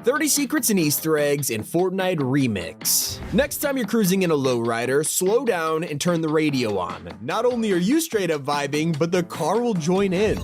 30 secrets and Easter eggs in Fortnite Remix. Next time you're cruising in a lowrider, slow down and turn the radio on. Not only are you straight up vibing, but the car will join in.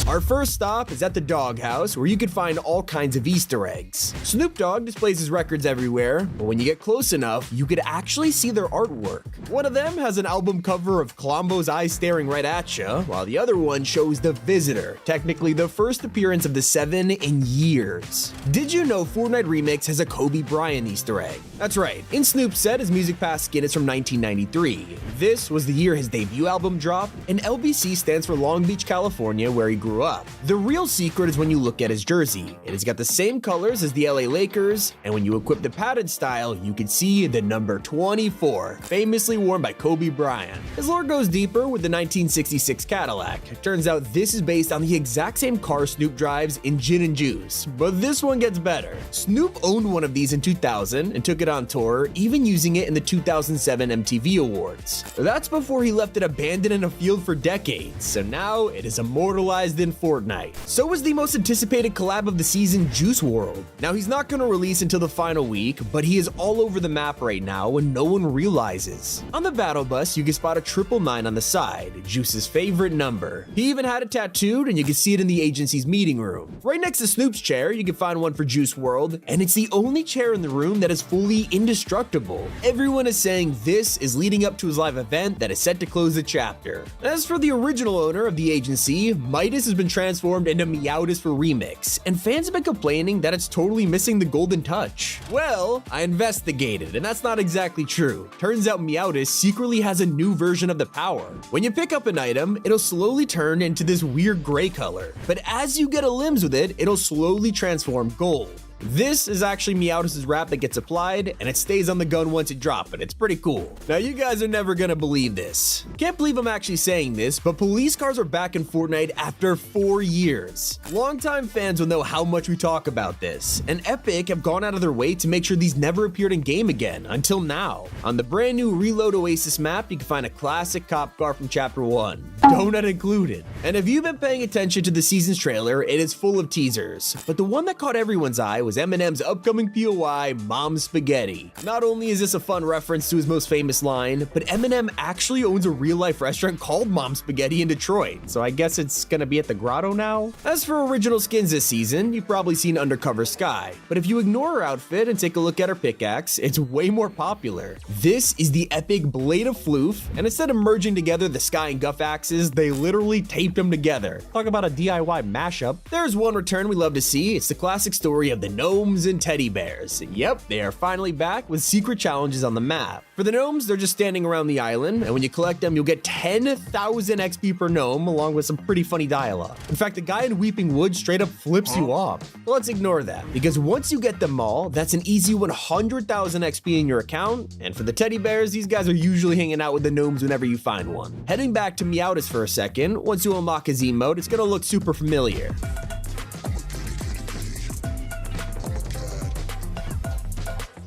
Our first stop is at the doghouse, where you can find all kinds of Easter eggs. Snoop Dogg displays his records everywhere, but when you get close enough, you could actually see their artwork. One of them has an album cover of Columbo's eyes staring right at you, while the other one shows The Visitor, technically the first appearance of the 7 in years. Did you know Fortnite Remix has a Kobe Bryant Easter egg? That's right, in Snoop's set, his Music Pass skin is from 1993. This was the year his debut album dropped, and LBC stands for Long Beach, California, where he grew up. The real secret is when you look at his jersey. It has got the same colors as the LA Lakers, and when you equip the padded style, you can see the number 24, famously worn by Kobe Bryant. His lore goes deeper with the 1966 Cadillac. It turns out this is based on the exact same car Snoop drives in Gin and Juice, but this one gets better. Snoop owned one of these in 2000 and took it on tour, even using it in the 2007 MTV Awards. That's before he left it abandoned in a field for decades, so now it is immortalized in Fortnite. So is the most anticipated collab of the season, Juice WRLD. Now he's not going to release until the final week, but he is all over the map right now and no one realizes. On the battle bus, you can spot a 999 on the side, Juice's favorite number. He even had it tattooed and you can see it in the agency's meeting room. Right next to Snoop's chair, you can find one for Juice WRLD, and it's the only chair in the room that is fully indestructible. Everyone is saying this is leading up to his live event that is set to close the chapter. As for the original owner of the agency, Midas has been transformed into Meowtis for Remix, and fans have been complaining that it's totally missing the golden touch. Well, I investigated, and that's not exactly true. Turns out Meowtis secretly has a new version of the power. When you pick up an item, it'll slowly turn into this weird gray color, but as you get a limbs with it, it'll slowly transform gold. This is actually Meowtis' wrap that gets applied, and it stays on the gun once you drop it. It's pretty cool. Now you guys are never gonna believe this. Can't believe I'm actually saying this, but police cars are back in Fortnite after 4 years. Longtime fans will know how much we talk about this, and Epic have gone out of their way to make sure these never appeared in game again, until now. On the brand new Reload Oasis map, you can find a classic cop car from Chapter 1, donut included. And if you've been paying attention to the season's trailer, it is full of teasers, but the one that caught everyone's eye was Eminem's upcoming POI, Mom Spaghetti. Not only is this a fun reference to his most famous line, but Eminem actually owns a real-life restaurant called Mom Spaghetti in Detroit, so I guess it's gonna be at the Grotto now? As for original skins this season, you've probably seen Undercover Sky, but if you ignore her outfit and take a look at her pickaxe, it's way more popular. This is the epic Blade of Floof, and instead of merging together the Sky and Guff axes, they literally taped them together. Talk about a DIY mashup. There's one return we love to see. It's the classic story of the gnomes and teddy bears. Yep, they are finally back with secret challenges on the map. For the gnomes, they're just standing around the island, and when you collect them, you'll get 10,000 XP per gnome, along with some pretty funny dialogue. In fact, the guy in Weeping Wood straight up flips you off. But let's ignore that, because once you get them all, that's an easy 100,000 XP in your account, and for the teddy bears, these guys are usually hanging out with the gnomes whenever you find one. Heading back to Meowtis for a second, once you unlock his emote, it's gonna look super familiar.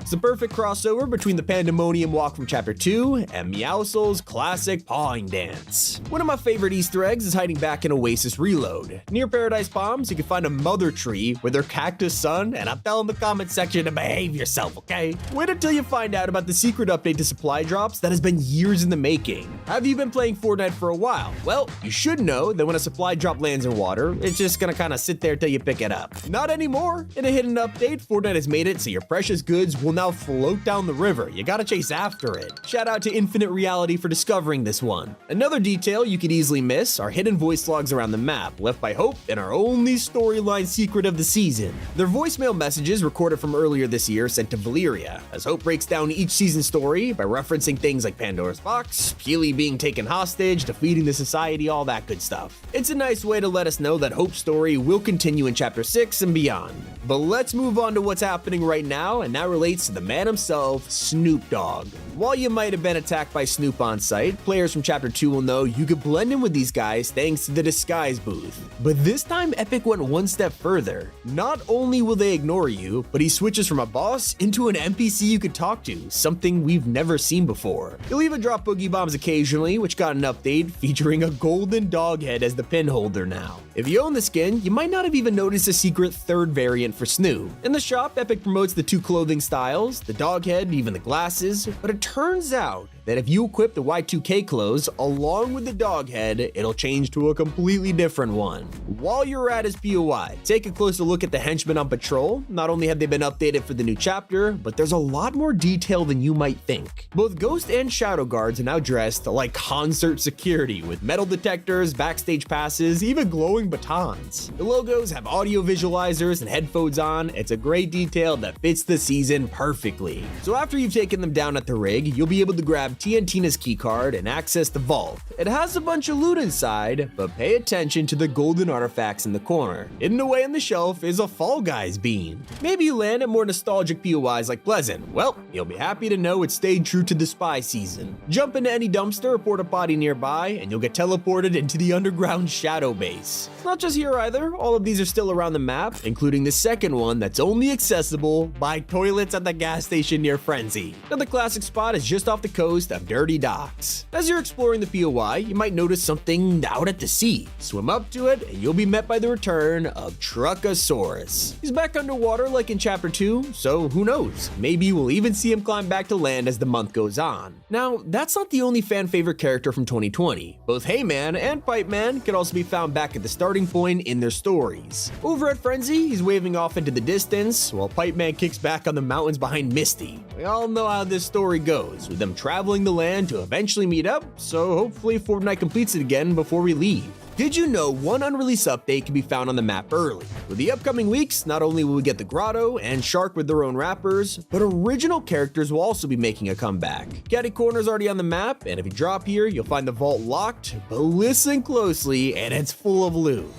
It's the perfect crossover between the Pandemonium Walk from Chapter 2 and Meowscles' classic pawing dance. One of my favorite Easter eggs is hiding back in Oasis Reload. Near Paradise Palms, you can find a mother tree with their cactus son, and I'll tell in the comment section to behave yourself, okay? Wait until you find out about the secret update to supply drops that has been years in the making. Have you been playing Fortnite for a while? Well, you should know that when a supply drop lands in water, it's just gonna kinda sit there till you pick it up. Not anymore. In a hidden update, Fortnite has made it so your precious goods will now float down the river. You gotta chase after it. Shout out to Infinite Reality for discovering this one. Another detail you could easily miss are hidden voice logs around the map, left by Hope and our only storyline secret of the season. They're voicemail messages recorded from earlier this year sent to Valeria, as Hope breaks down each season story by referencing things like Pandora's Box, Keely being taken hostage, defeating the society, all that good stuff. It's a nice way to let us know that Hope's story will continue in Chapter 6 and beyond. But let's move on to what's happening right now, and that relates to the man himself, Snoop Dogg. While you might have been attacked by Snoop on sight, players from Chapter 2 will know you could blend in with these guys thanks to the disguise booth. But this time Epic went one step further. Not only will they ignore you, but he switches from a boss into an NPC you could talk to, something we've never seen before. He'll even drop boogie bombs occasionally, which got an update featuring a golden dog head as the pin holder now. If you own the skin, you might not have even noticed a secret third variant for Snoop. In the shop, Epic promotes the 2 clothing styles, the dog head, and even the glasses, but it turns out that if you equip the Y2K clothes along with the dog head, it'll change to a completely different one. While you're at his POI, take a closer look at the henchmen on patrol. Not only have they been updated for the new chapter, but there's a lot more detail than you might think. Both Ghost and Shadow guards are now dressed like concert security with metal detectors, backstage passes, even glowing batons. The logos have audio visualizers and headphones on. It's a great detail that fits the season perfectly. So after you've taken them down at the rig, you'll be able to grab TNTina's keycard and access the vault. It has a bunch of loot inside, but pay attention to the golden artifacts in the corner. Hidden away on the shelf is a Fall Guys bean. Maybe you land at more nostalgic POIs like Pleasant. Well, you'll be happy to know it stayed true to the spy season. Jump into any dumpster or porta potty nearby, and you'll get teleported into the underground shadow base. It's not just here either. All of these are still around the map, including the second one that's only accessible by toilets at the gas station near Frenzy. Now the classic spot is just off the coast of Dirty Docks. As you're exploring the POI, you might notice something out at the sea. Swim up to it, and you'll be met by the return of Truckosaurus. He's back underwater like in Chapter 2, so who knows? Maybe we'll even see him climb back to land as the month goes on. Now, that's not the only fan favorite character from 2020. Both Heyman and Pipeman can also be found back at the starting point in their stories. Over at Frenzy, he's waving off into the distance, while Pipeman kicks back on the mountains behind Misty. We all know how this story goes, with them traveling the land to eventually meet up, so hopefully FORTNITE completes it again before we leave. Did you know one unreleased update can be found on the map early? With the upcoming weeks, not only will we get the Grotto and Shark with their own rappers, but original characters will also be making a comeback. Caddy Corner's already on the map, and if you drop here, you'll find the vault locked, but listen closely and it's full of loot.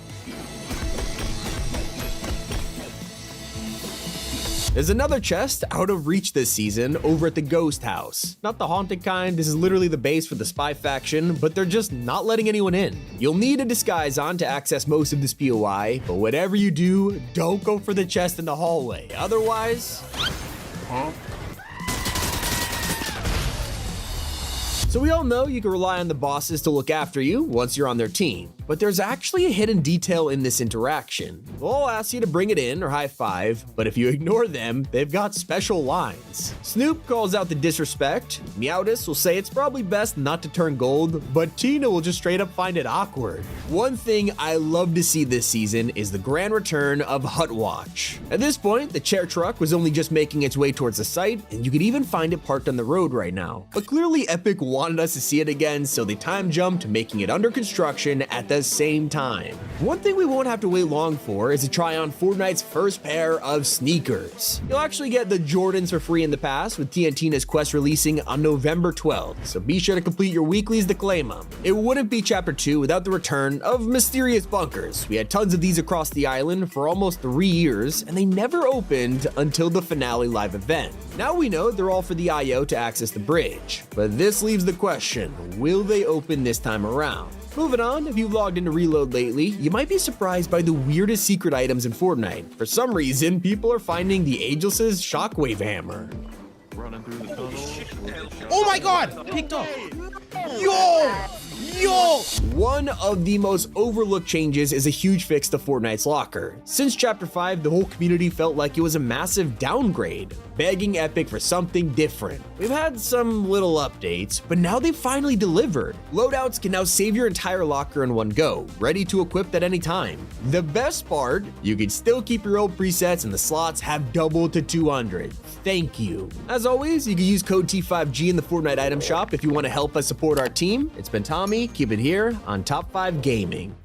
There's another chest out of reach this season over at the Ghost House. Not the haunted kind, this is literally the base for the spy faction, but they're just not letting anyone in. You'll need a disguise on to access most of this POI, but whatever you do, don't go for the chest in the hallway, otherwise... So we all know you can rely on the bosses to look after you once you're on their team, but there's actually a hidden detail in this interaction. They'll all ask you to bring it in or high five, but if you ignore them, they've got special lines. Snoop calls out the disrespect, Meowtus will say it's probably best not to turn gold, but Tina will just straight up find it awkward. One thing I love to see this season is the grand return of Hut Watch. At this point, the chair truck was only just making its way towards the site, and you could even find it parked on the road right now. But clearly Epic wanted us to see it again, so they time jumped to making it under construction at the same time. One thing we won't have to wait long for is to try on FORTNITE's first pair of sneakers. You'll actually get the Jordans for free in the past, with TNTina's quest releasing on November 12th, so be sure to complete your weeklies to claim them. It wouldn't be Chapter 2 without the return of mysterious bunkers. We had tons of these across the island for almost 3 years, and they never opened until the finale live event. Now we know they're all for the IO to access the bridge, but this leaves the question, will they open this time around? Moving on, if you've logged into Reload lately, you might be surprised by the weirdest secret items in FORTNITE. For some reason, people are finding the Aegis' shockwave hammer. Running through the tunnel. Oh my god! Picked up! Yo! One of the most overlooked changes is a huge fix to FORTNITE's locker. Since Chapter 5, the whole community felt like it was a massive downgrade, begging Epic for something different. We've had some little updates, but now they've finally delivered. Loadouts can now save your entire locker in one go, ready to equip at any time. The best part, you can still keep your old presets and the slots have doubled to 200. Thank you. As always, you can use code T5G in the FORTNITE item shop if you want to help us support our team. It's been Tommy, keep it here on Top 5 Gaming.